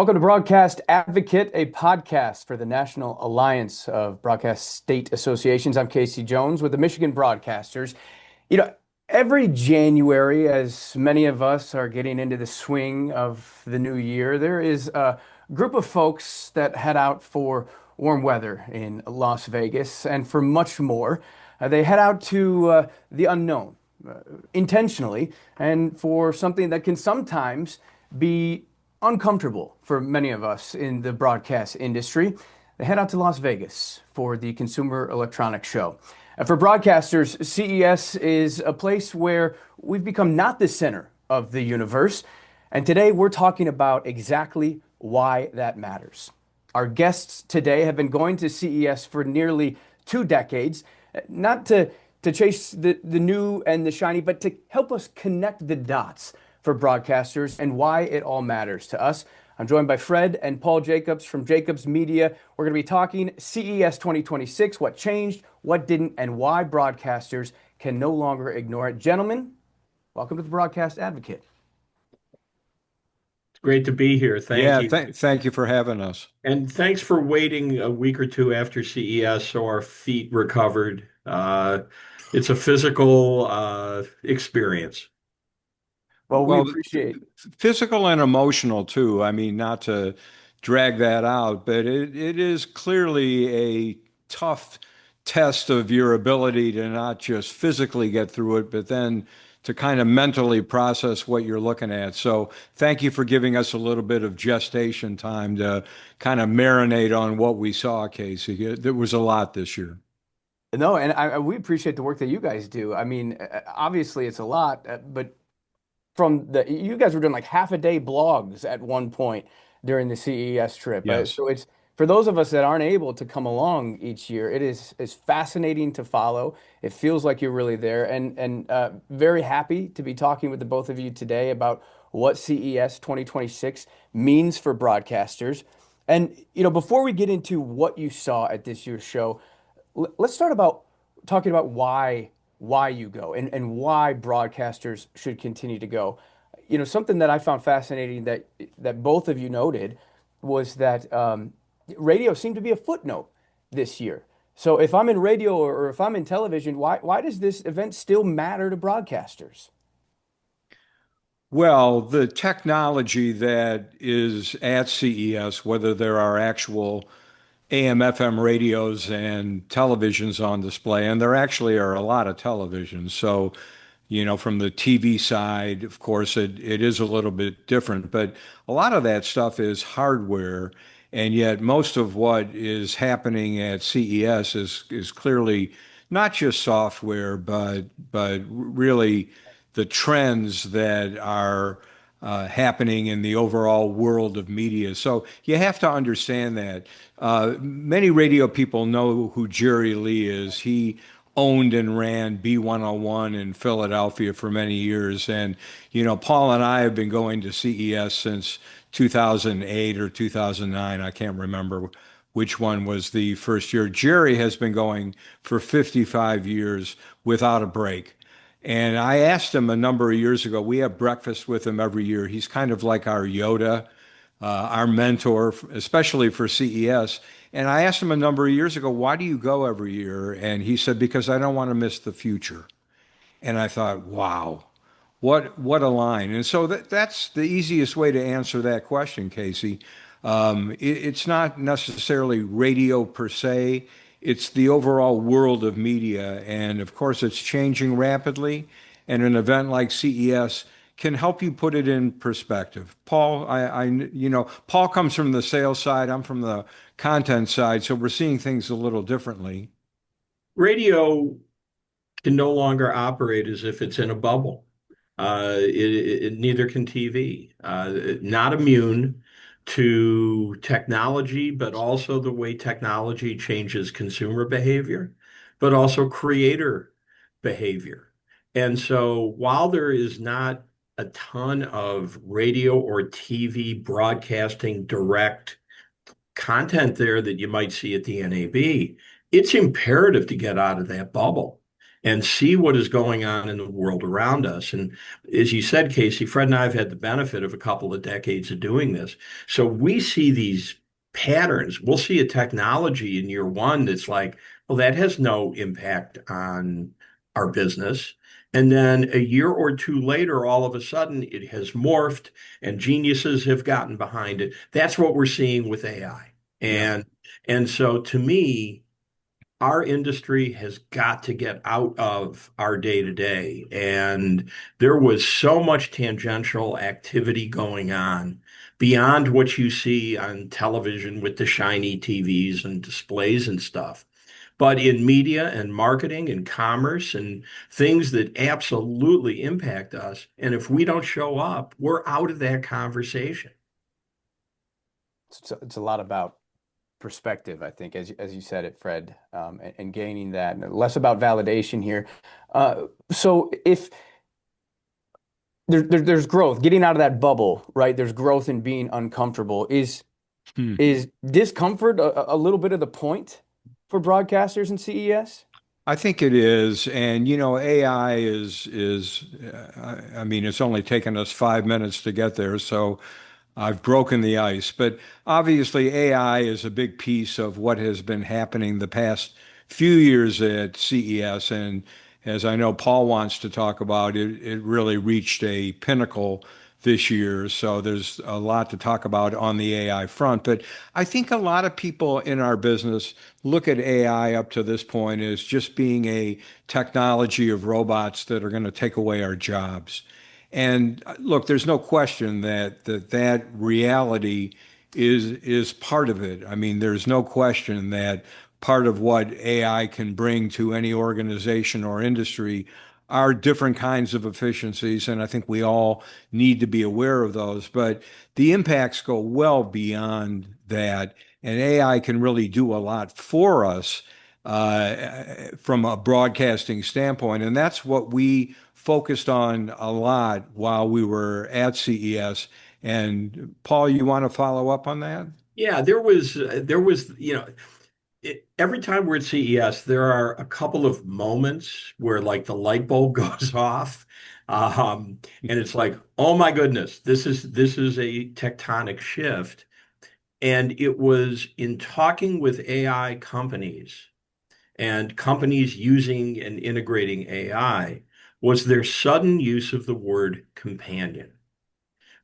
Welcome to Broadcast Advocate, a podcast for the National Alliance of Broadcast State Associations. I'm Casey Jones with the Michigan Broadcasters. You know, every January, as many of us are getting into the swing of the new year, there is a group of folks that head out for warm weather in Las Vegas and for much more. They head out to the unknown intentionally and for something that can sometimes be uncomfortable for many of us in the broadcast industry. They head out to Las Vegas for the Consumer Electronics Show. For broadcasters, CES is a place where we've become not the center of the universe. And today we're talking about exactly why that matters. Our guests today have been going to CES for nearly 2 decades, not to chase the new and the shiny, but to help us connect the dots for broadcasters and why it all matters to us. I'm joined by Fred and Paul Jacobs from Jacobs Media. We're going to be talking CES 2026, what changed, what didn't, and why broadcasters can no longer ignore it. Gentlemen, welcome to the Broadcast Advocate. It's great to be here. Thank you. Thank you for having us. And thanks for waiting a week or two after CES so our feet recovered. It's a physical experience. Well, we appreciate physical and emotional too. I mean, not to drag that out, but it is clearly a tough test of your ability to not just physically get through it, but then to kind of mentally process what you're looking at. So thank you for giving us a little bit of gestation time to kind of marinate on what we saw, Casey. There was a lot this year. No, and we appreciate the work that you guys do. I mean, obviously it's a lot, but you guys were doing like half a day blogs at one point during the CES trip. Yes. So it's for those of us that aren't able to come along each year, it is fascinating to follow. It feels like you're really there, and very happy to be talking with the both of you today about what CES 2026 means for broadcasters. And before we get into what you saw at this year's show, let's start about talking about why you go and why broadcasters should continue to go. Something that I found fascinating that both of you noted was that radio seemed to be a footnote this year. So if I'm in radio or if I'm in television, why does this event still matter to broadcasters? Well, the technology that is at CES, whether there are actual AM, FM radios and televisions on display, and there actually are a lot of televisions. So, from the TV side, of course, it is a little bit different, but a lot of that stuff is hardware. And yet most of what is happening at CES is clearly not just software, but really the trends that are happening in the overall world of media. So you have to understand that. Many radio people know who Jerry Lee is. He owned and ran B101 in Philadelphia for many years. And, Paul and I have been going to CES since 2008 or 2009. I can't remember which one was the first year. Jerry has been going for 55 years without a break. And I asked him a number of years ago, we have breakfast with him every year. He's kind of like our Yoda, our mentor, especially for CES. And I asked him a number of years ago, why do you go every year? And he said, because I don't want to miss the future. And I thought, wow, what a line. And so that's the easiest way to answer that question, Casey. It's not necessarily radio per se. It's the overall world of media. And of course, it's changing rapidly. And an event like CES can help you put it in perspective. Paul, Paul comes from the sales side. I'm from the content side. So we're seeing things a little differently. Radio can no longer operate as if it's in a bubble. Neither can TV. Not immune to technology, but also the way technology changes consumer behavior, but also creator behavior. And so while there is not a ton of radio or TV broadcasting direct content there that you might see at the NAB, it's imperative to get out of that bubble and see what is going on in the world around us. And as you said, Casey, Fred and I have had the benefit of a couple of decades of doing this. So we see these patterns. We'll see a technology in year one that's like, well, that has no impact on our business. And then a year or two later, all of a sudden, it has morphed and geniuses have gotten behind it. That's what we're seeing with AI. Yeah. And so to me, our industry has got to get out of our day to day. And there was so much tangential activity going on beyond what you see on television with the shiny TVs and displays and stuff. But in media and marketing and commerce and things that absolutely impact us. And if we don't show up, we're out of that conversation. It's a lot about perspective, I think, as you said it, Fred, and gaining that, and less about validation here. So if there's growth, getting out of that bubble, right? There's growth in being uncomfortable. Hmm. Is discomfort a little bit of the point for broadcasters in CES? I think it is, and AI I mean, it's only taken us 5 minutes to get there, so I've broken the ice. But obviously, AI is a big piece of what has been happening the past few years at CES, and as I know Paul wants to talk about, it really reached a pinnacle this year. So there's a lot to talk about on the AI front. But I think a lot of people in our business look at AI up to this point as just being a technology of robots that are going to take away our jobs. And look, there's no question that reality is part of it. I mean, there's no question that part of what AI can bring to any organization or industry are different kinds of efficiencies, and I think we all need to be aware of those. But the impacts go well beyond that, and AI can really do a lot for us from a broadcasting standpoint, and that's what we focused on a lot while we were at CES. And Paul, you want to follow up on that? Yeah, every time we're at CES, there are a couple of moments where like the light bulb goes off. And it's like, oh my goodness, this is a tectonic shift. And it was in talking with AI companies and companies using and integrating AI was their sudden use of the word companion,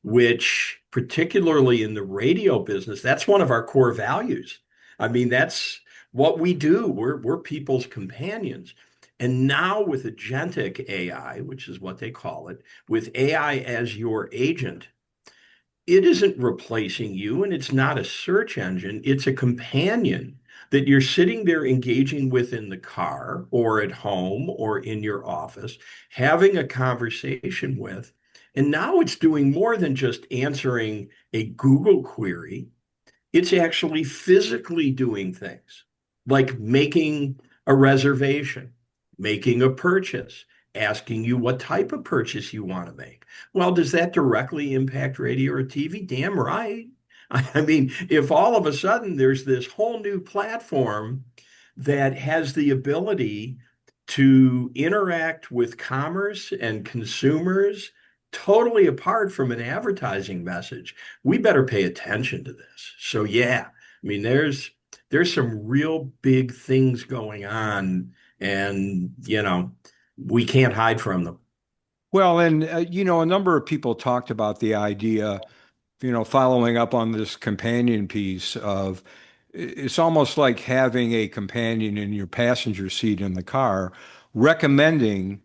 which particularly in the radio business, that's one of our core values. I mean, that's what we do. We're people's companions. And now with agentic AI, which is what they call it, with AI as your agent, it isn't replacing you and it's not a search engine. It's a companion that you're sitting there engaging with in the car or at home or in your office, having a conversation with. And now it's doing more than just answering a Google query. It's actually physically doing things like making a reservation, making a purchase, asking you what type of purchase you want to make. Well, does that directly impact radio or TV? Damn right. I mean, if all of a sudden there's this whole new platform that has the ability to interact with commerce and consumers totally apart from an advertising message, we better pay attention to this. So yeah, I mean, there's some real big things going on, and we can't hide from them. Well, and a number of people talked about the idea, following up on this companion piece of it's almost like having a companion in your passenger seat in the car, recommending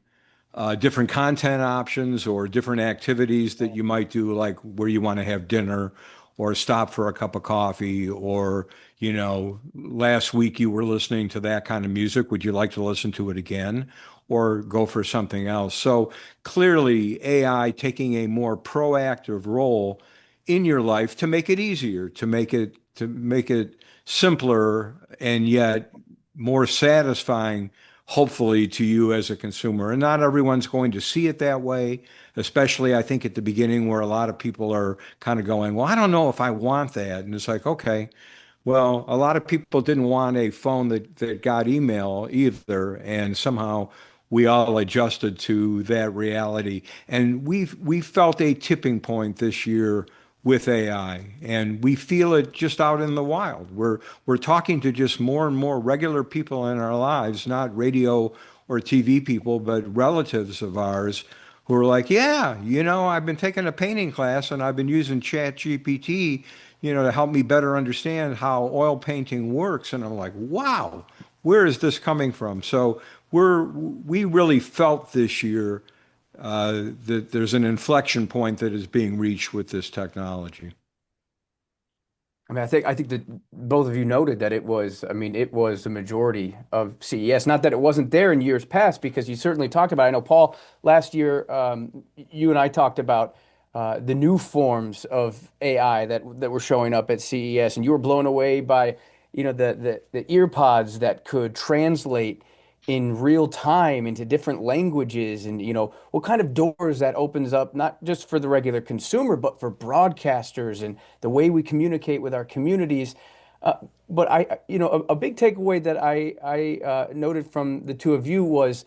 different content options or different activities that you might do, like where you want to have dinner or stop for a cup of coffee, or, last week you were listening to that kind of music. Would you like to listen to it again or go for something else? So clearly, AI taking a more proactive role in your life to make it easier, to make it simpler and yet more satisfying, hopefully, to you as a consumer. And not everyone's going to see it that way, especially I think at the beginning where a lot of people are kind of going, well, I don't know if I want that. And it's like, okay, well, a lot of people didn't want a phone that got email either. And somehow we all adjusted to that reality. And we felt a tipping point this year with AI, and we feel it just out in the wild. We're talking to just more and more regular people in our lives, not radio or TV people, but relatives of ours who are like, yeah, I've been taking a painting class and I've been using Chat GPT, to help me better understand how oil painting works. And I'm like, wow, where is this coming from? So we really felt this year that there's an inflection point that is being reached with this technology. I mean, I think that both of you noted that it was, I mean, it was the majority of CES. Not that it wasn't there in years past, because you certainly talked about it. I know, Paul, last year, you and I talked about the new forms of AI that were showing up at CES, and you were blown away by, the ear pods that could translate in real time into different languages, and what kind of doors that opens up, not just for the regular consumer, but for broadcasters and the way we communicate with our communities. But a big takeaway that I noted from the two of you was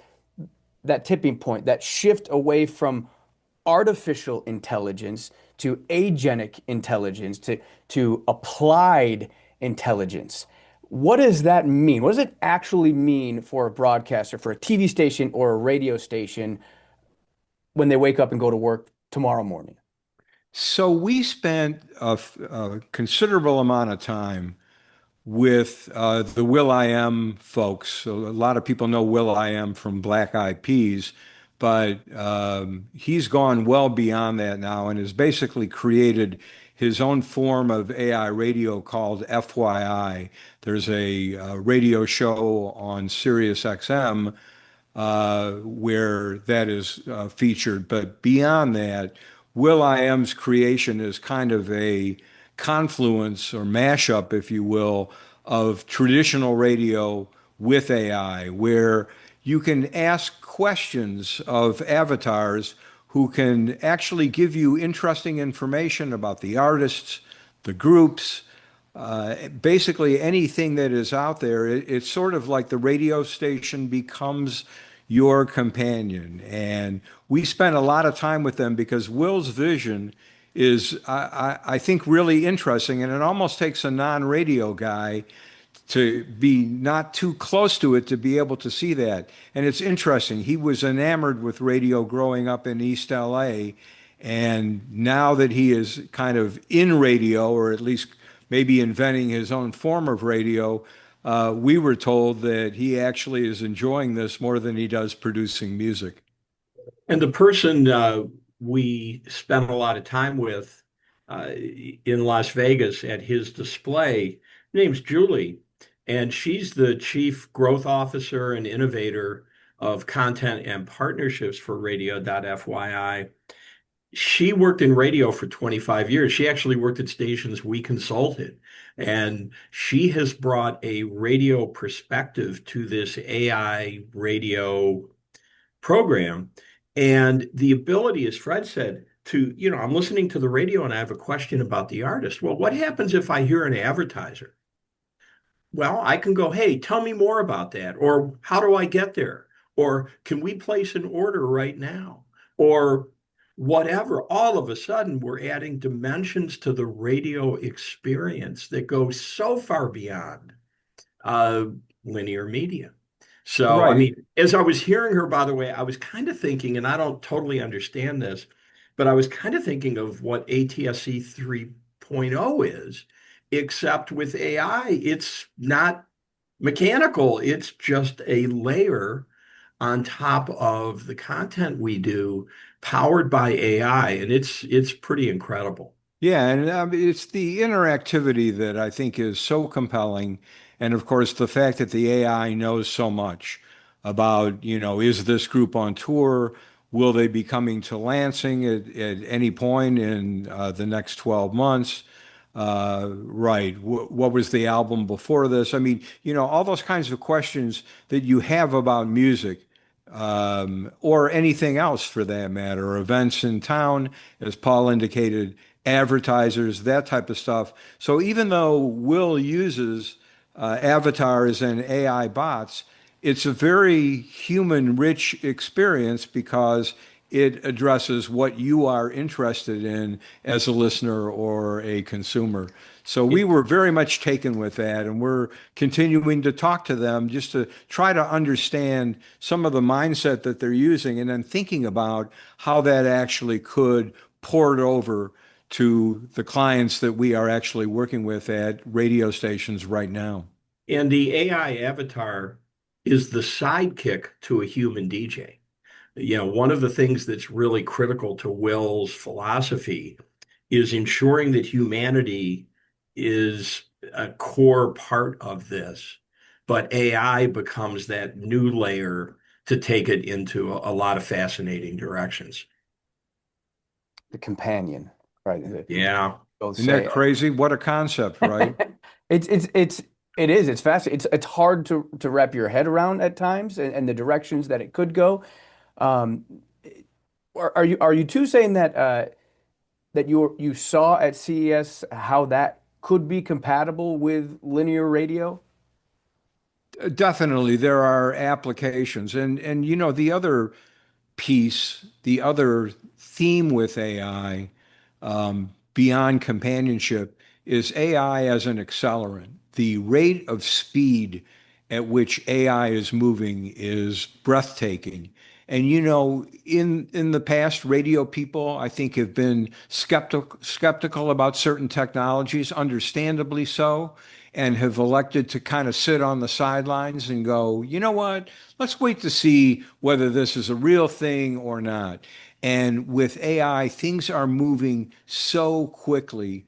that tipping point, that shift away from artificial intelligence to agenic intelligence, to applied intelligence. What does that mean? What does it actually mean for a broadcaster, for a TV station or a radio station, when they wake up and go to work tomorrow morning? So we spent a considerable amount of time with the Will.I.am folks. So a lot of people know Will.I.am from Black Eyed Peas, but he's gone well beyond that now and has basically created his own form of AI radio called FYI. There's a radio show on Sirius XM where that is featured. But beyond that, Will.I.am's creation is kind of a confluence or mashup, if you will, of traditional radio with AI, where you can ask questions of avatars who can actually give you interesting information about the artists, the groups, basically anything that is out there. It's sort of like the radio station becomes your companion. And we spent a lot of time with them because Will's vision is, I think, really interesting. And it almost takes a non-radio guy to be not too close to it to be able to see that. And it's interesting. He was enamored with radio growing up in East LA. And now that he is kind of in radio, or at least maybe inventing his own form of radio, we were told that he actually is enjoying this more than he does producing music. And the person we spent a lot of time with in Las Vegas at his display, her name's Julie, and she's the chief growth officer and innovator of content and partnerships for radio.fyi. She worked in radio for 25 years. She actually worked at stations we consulted, and she has brought a radio perspective to this AI radio program. And the ability, as Fred said, I'm listening to the radio and I have a question about the artist. Well, what happens if I hear an advertiser? Well, I can go, hey, tell me more about that. Or how do I get there? Or can we place an order right now? Or whatever. All of a sudden, we're adding dimensions to the radio experience that go so far beyond linear media. So, I Right. mean, as I was hearing her, by the way, I was kind of thinking, and I don't totally understand this, but I was kind of thinking of what ATSC 3.0 is, except with AI, it's not mechanical. It's just a layer on top of the content we do, powered by AI, and it's pretty incredible. Yeah, and it's the interactivity that I think is so compelling. And of course, the fact that the AI knows so much about, is this group on tour? Will they be coming to Lansing at any point in the next 12 months? Right. What was the album before this? I mean, all those kinds of questions that you have about music, or anything else for that matter, events in town, as Paul indicated, advertisers, that type of stuff. So even though Will uses avatars and AI bots, it's a very human rich experience because it addresses what you are interested in as a listener or a consumer. So we It, were very much taken with that, and we're continuing to talk to them just to try to understand some of the mindset that they're using and then thinking about how that actually could port over to the clients that we are actually working with at radio stations right now. and the AI avatar is the sidekick to a human DJ. One of the things that's really critical to Will's philosophy is ensuring that humanity is a core part of this, but AI becomes that new layer to take it into a lot of fascinating directions. The companion, right? Yeah. Both Isn't that say crazy? What a concept, right? it's fascinating. It's hard to wrap your head around at times, and the directions that it could go. Um, are you two saying that that you saw at CES how that could be compatible with linear radio? Definitely, there are applications, and the other piece, the other theme with AI, beyond companionship, is AI as an accelerant. The rate of speed at which AI is moving is breathtaking. And in the past, radio people, I think, have been skeptical about certain technologies, understandably so, and have elected to kind of sit on the sidelines and go, you know what? Let's wait to see whether this is a real thing or not. And with AI, things are moving so quickly.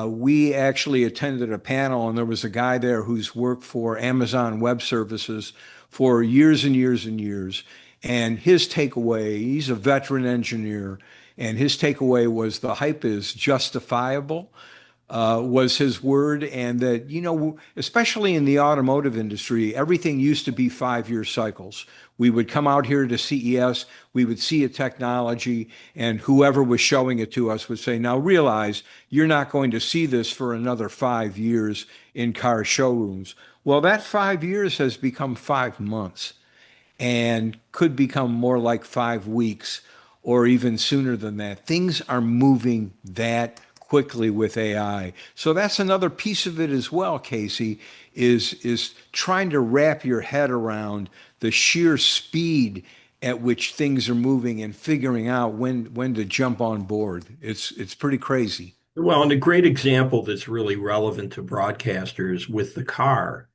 We actually attended a panel, and there was a guy there who's worked for Amazon Web Services for years and years and years. And his takeaway, he's a veteran engineer, and his takeaway was the hype is justifiable, was his word. And that, especially in the automotive industry, everything used to be 5-year cycles. We would come out here to CES, we would see a technology, and whoever was showing it to us would say, now realize you're not going to see this for another 5 years in car showrooms. Well, that 5 years has become 5 months and could become more like 5 weeks or even sooner than that. Things are moving that quickly with AI. So that's another piece of it as well, Casey, is trying to wrap your head around the sheer speed at which things are moving and figuring out when to jump on board. It's pretty crazy. Well, and a great example that's really relevant to broadcasters with the car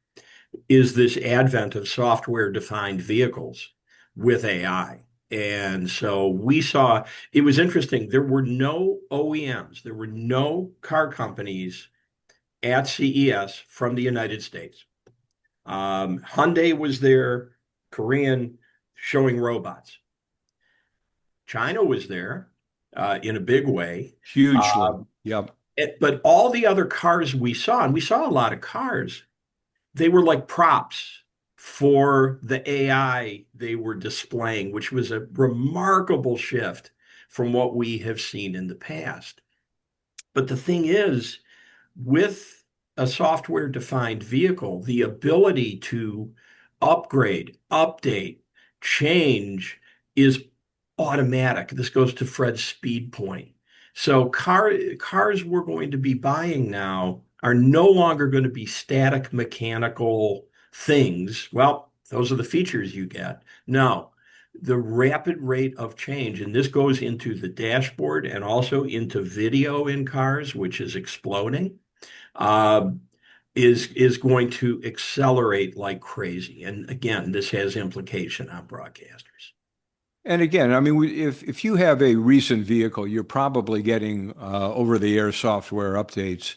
is this advent of software-defined vehicles with AI. And so we saw, it was interesting. There were no OEMs, there were no car companies at CES from the United States. Hyundai was there, Korean, showing robots. China was there in a big way. Hugely. Um, Yep. but all the other cars we saw, and we saw a lot of cars, they were like props for the AI they were displaying, which was a remarkable shift from what we have seen in the past. But the thing is, with a software defined vehicle, the ability to upgrade, update, change is automatic. This goes to Fred's speed point. So cars we're going to be buying now are no longer going to be static mechanical things. Well, those are the features you get. No, the rapid rate of change, and this goes into the dashboard and also into video in cars, which is exploding, uh, is going to accelerate like crazy. And again, this has implication on broadcasters. And again, I mean, if you have a recent vehicle, you're probably getting over-the-air software updates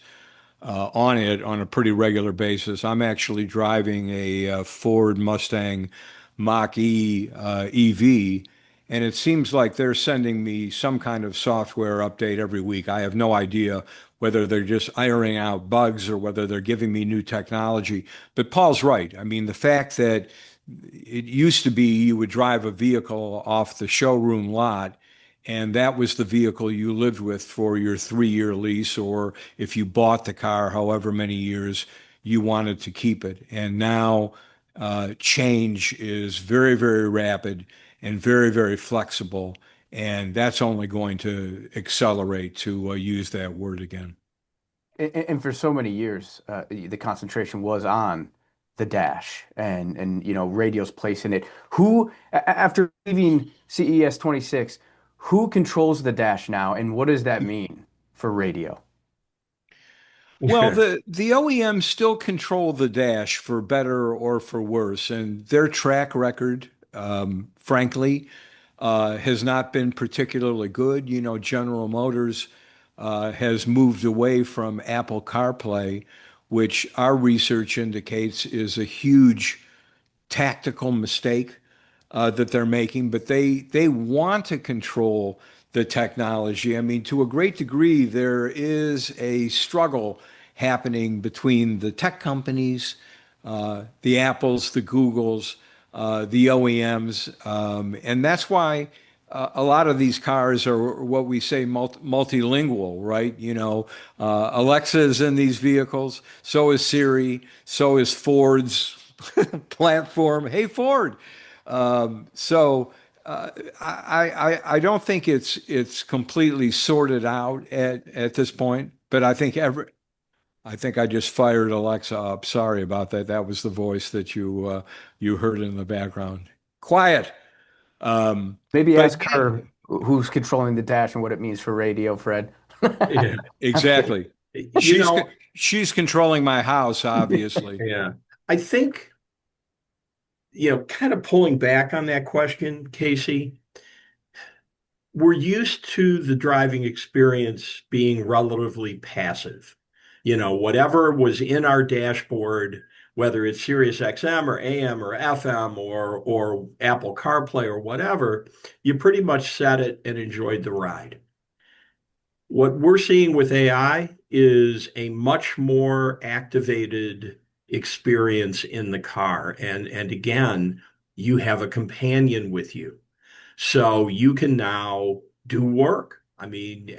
on it on a pretty regular basis. I'm actually driving a, Ford Mustang Mach-E EV, and it seems like they're sending me some kind of software update every week. I have no idea whether they're just ironing out bugs or whether they're giving me new technology. But Paul's right. I mean, the fact that it used to be you would drive a vehicle off the showroom lot, and that was the vehicle you lived with for your 3-year lease, or if you bought the car, however many years you wanted to keep it. And now change is very, very rapid and very, very flexible. And that's only going to accelerate, to use that word again. And for so many years, the concentration was on the dash and radio's place in it. After leaving CES 26, who controls the dash now, and what does that mean for radio? Well, the OEMs still control the dash for better or for worse, and their track record, frankly, has not been particularly good. General Motors has moved away from Apple CarPlay, which our research indicates is a huge tactical mistake that they're making, but they want to control the technology. I mean, to a great degree, there is a struggle happening between the tech companies, the Apples, the Googles, the OEMs, and that's why a lot of these cars are what we say multilingual, right? Alexa is in these vehicles, so is Siri, so is Ford's platform. Hey, Ford. So I don't think it's completely sorted out at this point, but I think I just fired Alexa up. Sorry about that. That was the voice that you heard in the background. Quiet. Maybe But ask yeah, her who's controlling the dash and what it means for radio, Fred. Yeah. I'm kidding. exactly. You know, She's controlling my house, obviously. yeah. I think, kind of pulling back on that question, Casey, we're used to the driving experience being relatively passive. Whatever was in our dashboard, whether it's Sirius XM or AM or FM or Apple CarPlay or whatever, you pretty much set it and enjoyed the ride. What we're seeing with AI is a much more activated experience in the car. And again, you have a companion with you. So you can now do work. I mean,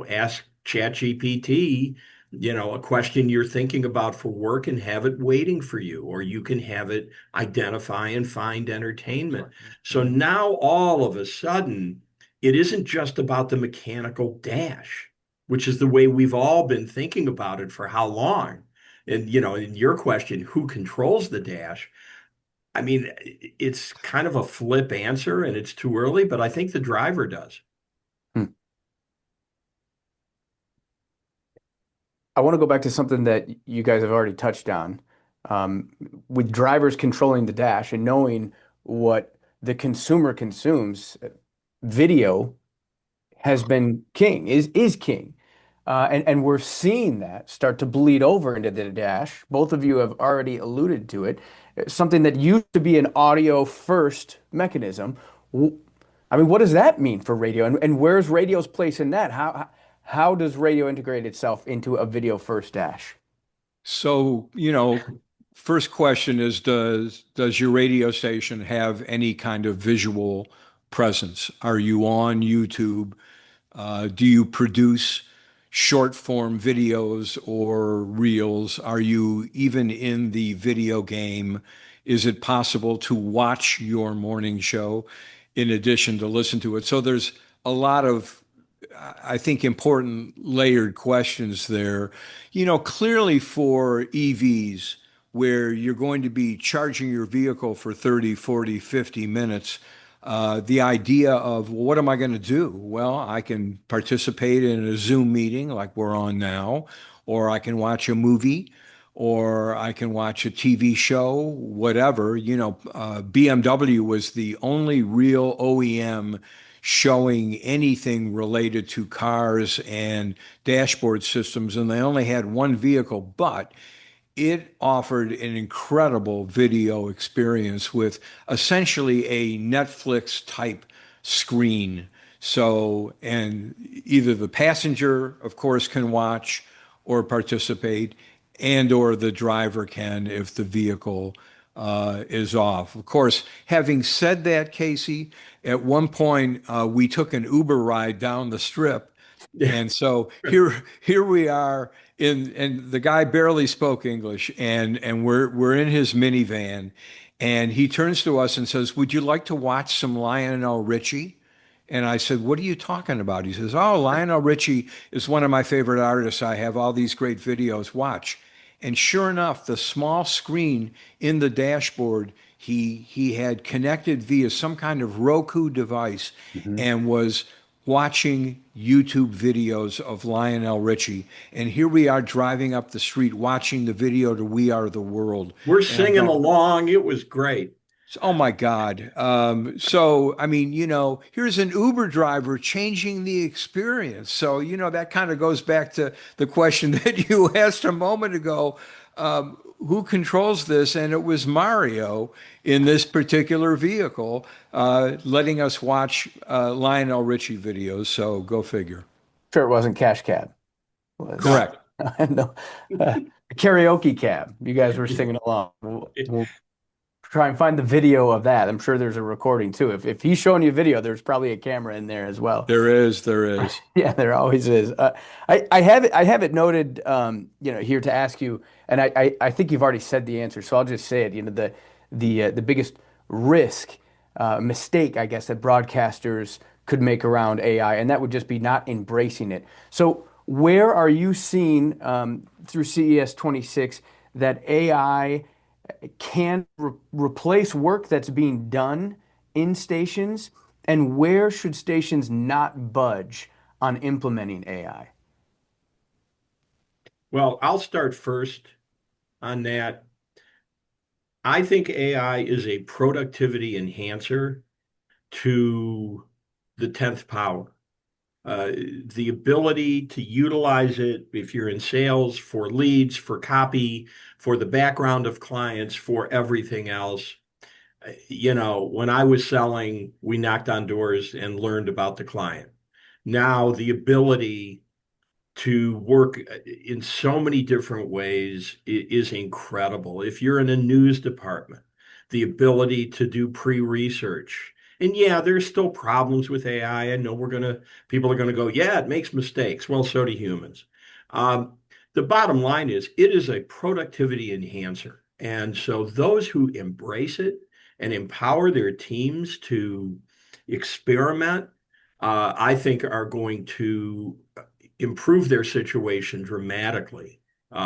ask ChatGPT, a question you're thinking about for work and have it waiting for you, or you can have it identify and find entertainment. So now all of a sudden, it isn't just about the mechanical dash, which is the way we've all been thinking about it for how long? And, in your question, who controls the dash? I mean, it's kind of a flip answer and it's too early, but I think the driver does. Hmm. I want to go back to something that you guys have already touched on. Um, with drivers controlling the dash and knowing what the consumer consumes, video has been king, is king. And we're seeing that start to bleed over into the dash. Both of you have already alluded to it. Something that used to be an audio first mechanism. I mean, what does that mean for radio? And where's radio's place in that? How does radio integrate itself into a video first dash? So, first question is, does your radio station have any kind of visual presence? Are you on YouTube? Do you produce short form videos or reels? Are you even in the video game? Is it possible to watch your morning show in addition to listen to it? So there's a lot of, I think, important layered questions there. Clearly for EVs, where you're going to be charging your vehicle for 30, 40, 50 minutes, the idea of, well, what am I going to do? Well, I can participate in a Zoom meeting like we're on now, or I can watch a movie, or I can watch a TV show, whatever. BMW was the only real OEM showing anything related to cars and dashboard systems, and they only had one vehicle, but it offered an incredible video experience with essentially a Netflix type screen. So, and either the passenger, of course, can watch or participate, and or the driver can if the vehicle is off. Of course, having said that, Casey, at one point we took an Uber ride down the strip, and so here we are and the guy barely spoke English, and we're in his minivan, and he turns to us and says, "Would you like to watch some Lionel Richie?" And I said, "What are you talking about?" He says, "Oh, Lionel Richie is one of my favorite artists. I have all these great videos. Watch." And sure enough, the small screen in the dashboard, he had connected via some kind of Roku device Mhm. and was watching YouTube videos of Lionel Richie. And here we are driving up the street watching the video to We Are the World. We're And I'm singing going, along. It was great. oh my God. So, I mean, here's an Uber driver changing the experience. So, that kind of goes back to the question that you asked a moment ago. Who controls this? And it was Mario in this particular vehicle, letting us watch Lionel Richie videos. So go figure. Sure, it wasn't Cash Cab. It was No. Correct. no, karaoke cab. You guys were singing along. We'll try and find the video of that. I'm sure there's a recording too. If he's showing you a video, there's probably a camera in there as well. There is. Yeah, there always is. I have it noted, here to ask you, and I think you've already said the answer, so I'll just say it. The biggest risk, mistake, I guess, that broadcasters could make around AI, and that would just be not embracing it. So, where are you seeing through CES 26 that AI can replace work that's being done in stations, and where should stations not budge on implementing AI? Well, I'll start first on that. I think AI is a productivity enhancer to the 10th power. The ability to utilize it if you're in sales for leads, for copy, for the background of clients, for everything else. When I was selling, we knocked on doors and learned about the client. Now, the ability to work in so many different ways is incredible. If you're in a news department, the ability to do pre-research. And yeah, there's still problems with AI. I know people are gonna go, yeah, it makes mistakes. Well, so do humans. Um, the bottom line is it is a productivity enhancer. And so those who embrace it and empower their teams to experiment, I think are going to improve their situation dramatically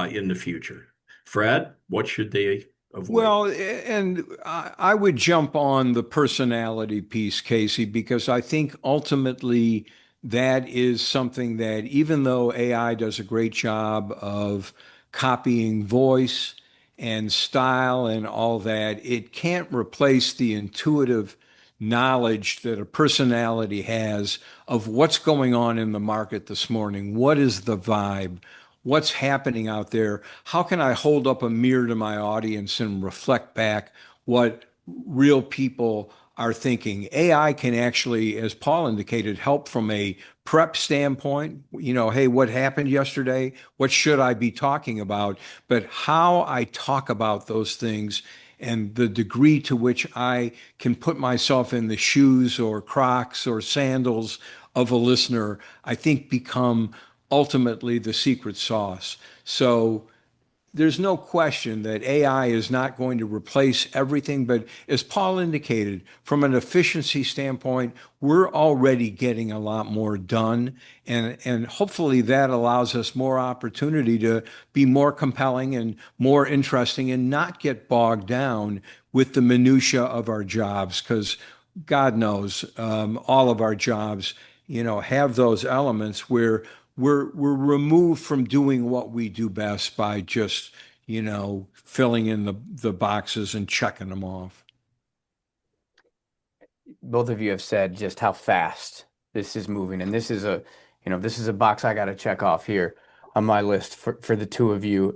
in the future. Fred, what should they avoid? Well, and I would jump on the personality piece, Casey, because I think ultimately that is something that even though AI does a great job of copying voice and style and all that, it can't replace the intuitive knowledge that a personality has of what's going on in the market this morning. What is the vibe? What's happening out there? How can I hold up a mirror to my audience and reflect back what real people are thinking? AI can actually, as Paul indicated, help from a prep standpoint. Hey, what happened yesterday? What should I be talking about? But how I talk about those things and the degree to which I can put myself in the shoes or Crocs or sandals of a listener, I think become ultimately the secret sauce. So there's no question that AI is not going to replace everything, but as Paul indicated, from an efficiency standpoint, we're already getting a lot more done, and hopefully that allows us more opportunity to be more compelling and more interesting and not get bogged down with the minutia of our jobs, because God knows all of our jobs, have those elements where we're removed from doing what we do best by just, filling in the boxes and checking them off. Both of you have said just how fast this is moving, and this is a box I got to check off here on my list for the two of you.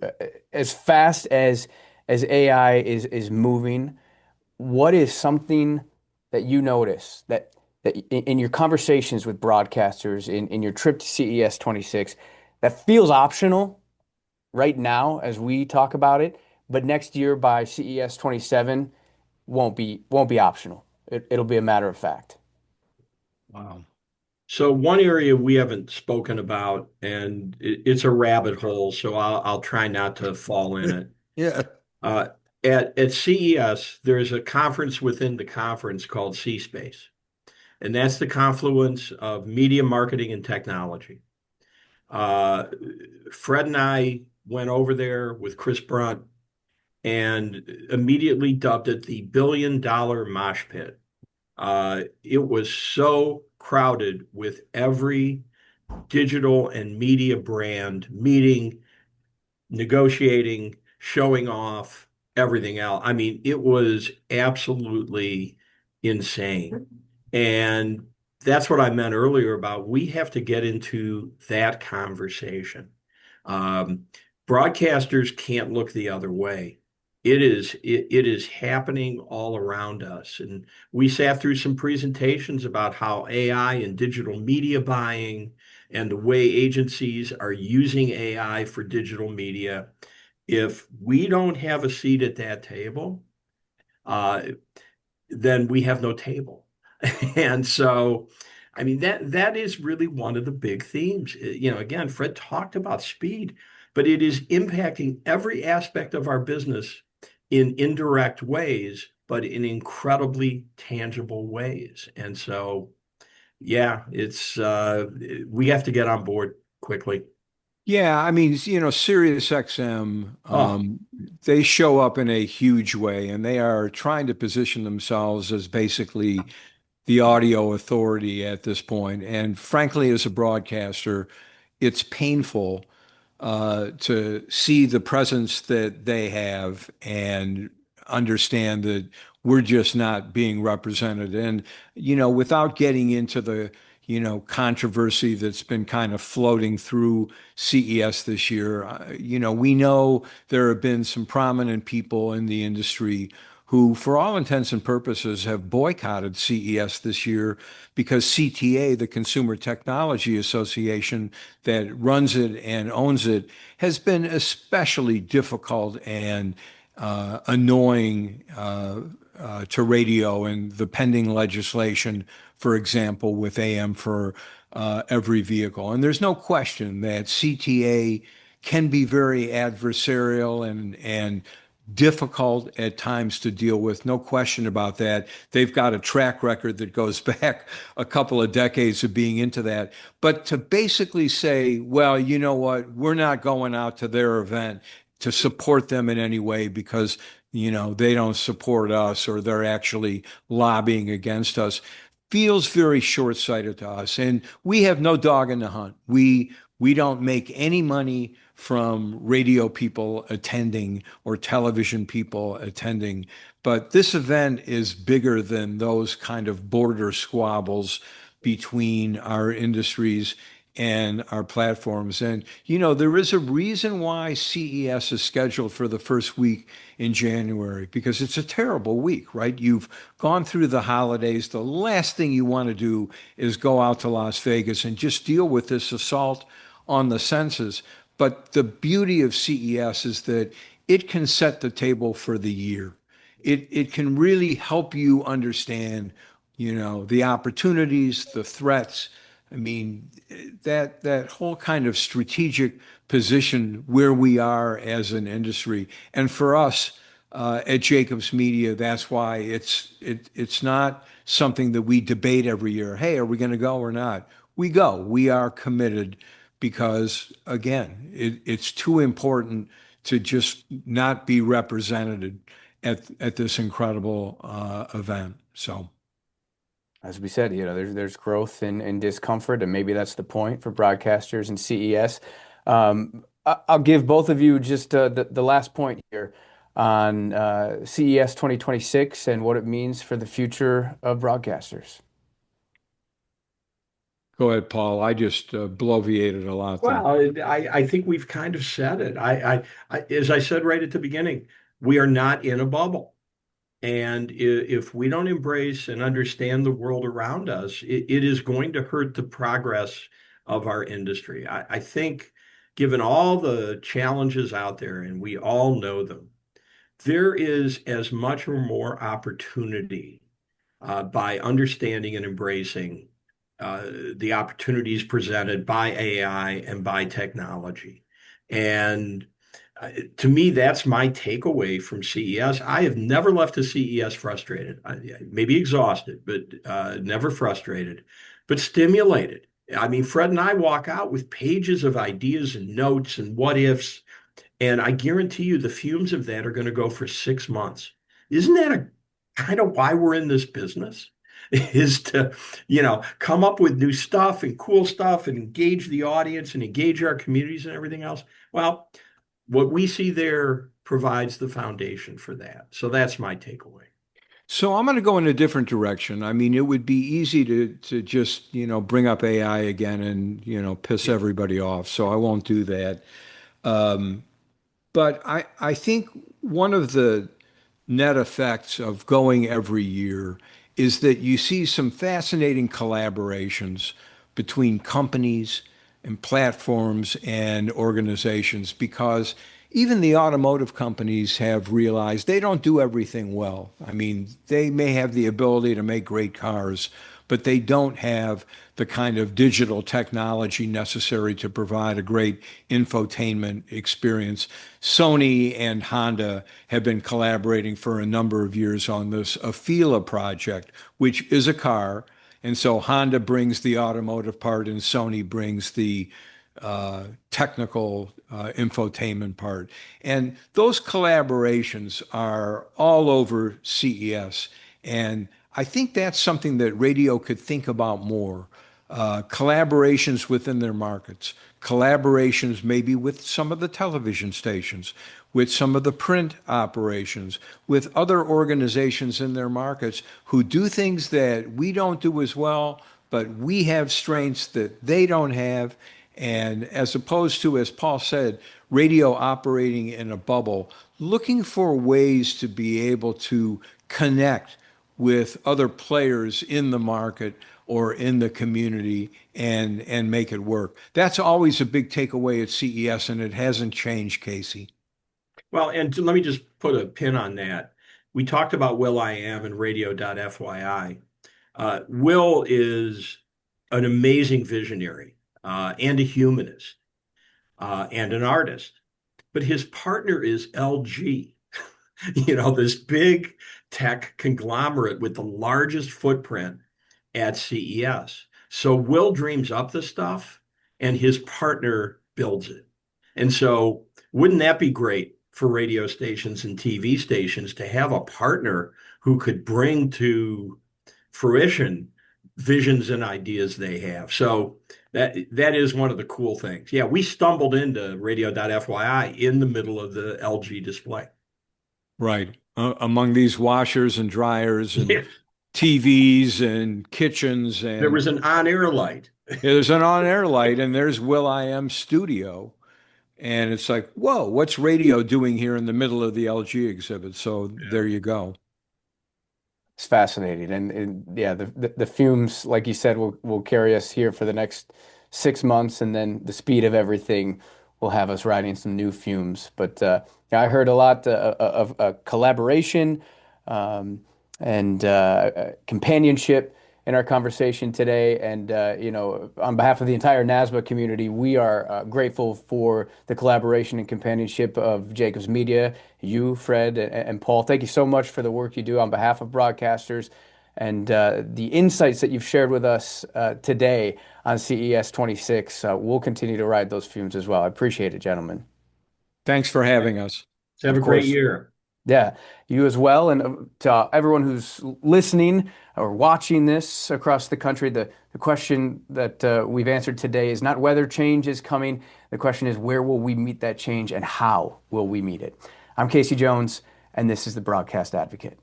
As fast as AI is moving, what is something that you notice that in your conversations with broadcasters in your trip to CES 26 that feels optional right now as we talk about it, but next year by CES 27 won't be optional. It'll be a matter of fact. Wow. So one area we haven't spoken about, and it's a rabbit hole, so I'll try not to fall in it. Yeah. Uh, at CES, there's a conference within the conference called C-Space, and that's the confluence of media marketing and technology. Uh, Fred and I went over there with Chris Brunt and immediately dubbed it the $1 billion mosh pit. It was so crowded with every digital and media brand meeting, negotiating, showing off, everything else. I mean, it was absolutely insane. And that's what I meant earlier about we have to get into that conversation. Um, Broadcasters can't look the other way. It is happening all around us. And we sat through some presentations about how AI and digital media buying and the way agencies are using AI for digital media. If we don't have a seat at that table, uh, then we have no table. And so, I mean, that is really one of the big themes. Again, Fred talked about speed, but it is impacting every aspect of our business in indirect ways, but in incredibly tangible ways. And so, yeah, it's we have to get on board quickly. Yeah, I mean, Sirius XM, Oh, they show up in a huge way, and they are trying to position themselves as basically the audio authority at this point. And frankly, as a broadcaster, it's painful to see the presence that they have and understand that we're just not being represented. And, without getting into the, controversy that's been kind of floating through CES this year, we know there have been some prominent people in the industry who, for all intents and purposes, have boycotted CES this year because CTA, the Consumer Technology Association that runs it and owns it, has been especially difficult and annoying to radio and the pending legislation, for example, with AM for every vehicle. And there's no question that CTA can be very adversarial and difficult at times to deal with. No question about that. They've got a track record that goes back a couple of decades of being into that. But to basically say, well, you know what, we're not going out to their event to support them in any way because, they don't support us or they're actually lobbying against us feels very short-sighted to us. And we have no dog in the hunt. We don't make any money from radio people attending or television people attending. But this event is bigger than those kind of border squabbles between our industries and our platforms. And, there is a reason why CES is scheduled for the first week in January, because it's a terrible week, right? You've gone through the holidays. The last thing you want to do is go out to Las Vegas and just deal with this assault on the senses. But the beauty of CES is that it can set the table for the year. It can really help you understand, the opportunities, the threats. I mean, that whole kind of strategic position where we are as an industry. And for us at Jacobs Media, that's why it's not something that we debate every year. Hey, are we going to go or not? We go. We are committed because, again, it's too important to just not be represented at this incredible event. So, As we said, there's growth in discomfort, and maybe that's the point for broadcasters and CES. I'll give both of you just the last point here on CES 2026 and what it means for the future of broadcasters. go ahead, Paul. I just bloviated a lot there. well, I think we've kind of said it. As I said right at the beginning, we are not in a bubble. And if we don't embrace and understand the world around us, it is going to hurt the progress of our industry. I think, given all the challenges out there, and we all know them, there is as much or more opportunity by understanding and embracing the opportunities presented by AI and by technology. And to me, that's my takeaway from CES. I have never left a CES frustrated, maybe exhausted, but never frustrated, but stimulated. I mean, Fred and I walk out with pages of ideas and notes and what ifs, and I guarantee you the fumes of that are going to go for 6 months. Isn't that a kind of why we're in this business? Is to, come up with new stuff and cool stuff and engage the audience and engage our communities and everything else. Well, what we see there provides the foundation for that. So that's my takeaway. So I'm going to go in a different direction. I mean, it would be easy to just, bring up AI again and, piss everybody off. So I won't do that. Um, but I think one of the net effects of going every year is that you see some fascinating collaborations between companies and platforms and organizations because even the automotive companies have realized they don't do everything well. I mean, they may have the ability to make great cars, but they don't have the kind of digital technology necessary to provide a great infotainment experience. Sony and Honda have been collaborating for a number of years on this Afeela project, which is a car. And so Honda brings the automotive part and Sony brings the technical infotainment part. And those collaborations are all over CES. And I think that's something that radio could think about more. Collaborations within their markets, collaborations maybe with some of the television stations, with some of the print operations, with other organizations in their markets who do things that we don't do as well, but we have strengths that they don't have. And as opposed to, as Paul said, radio operating in a bubble, looking for ways to be able to connect with other players in the market or in the community and make it work. That's always a big takeaway at CES, and it hasn't changed, Casey. Well, and let me just put a pin on that. We talked about Will I Am and radio.fyi. Will is an amazing visionary and a humanist and an artist, but his partner is LG, this big tech conglomerate with the largest footprint at CES. So Will dreams up the stuff and his partner builds it. And so wouldn't that be great for radio stations and TV stations to have a partner who could bring to fruition visions and ideas they have? So that is one of the cool things. Yeah, we stumbled into radio.fyi in the middle of the LG display. Right. Among these washers and dryers and Yeah. TVs and kitchens There and was an on-air light. there's an on-air light and there's Will I Am Studio. And it's like, whoa, what's radio doing here in the middle of the LG exhibit? So there you go. It's fascinating, and yeah, the fumes, like you said, will carry us here for the next 6 months, and then the speed of everything will have us riding some new fumes. But yeah, I heard a lot of collaboration and companionship in our conversation today. And on behalf of the entire NASBA community, we are grateful for the collaboration and companionship of Jacobs Media, you, Fred, and Paul. Thank you so much for the work you do on behalf of broadcasters and the insights that you've shared with us today on CES 26. We'll continue to ride those fumes as well. I appreciate it, gentlemen. Thanks for having us. Have Of a great course. year. Yeah, you as well. And to everyone who's listening or watching this across the country, the question that we've answered today is not whether change is coming. The question is, where will we meet that change and how will we meet it? I'm Casey Jones, and this is the Broadcast Advocate.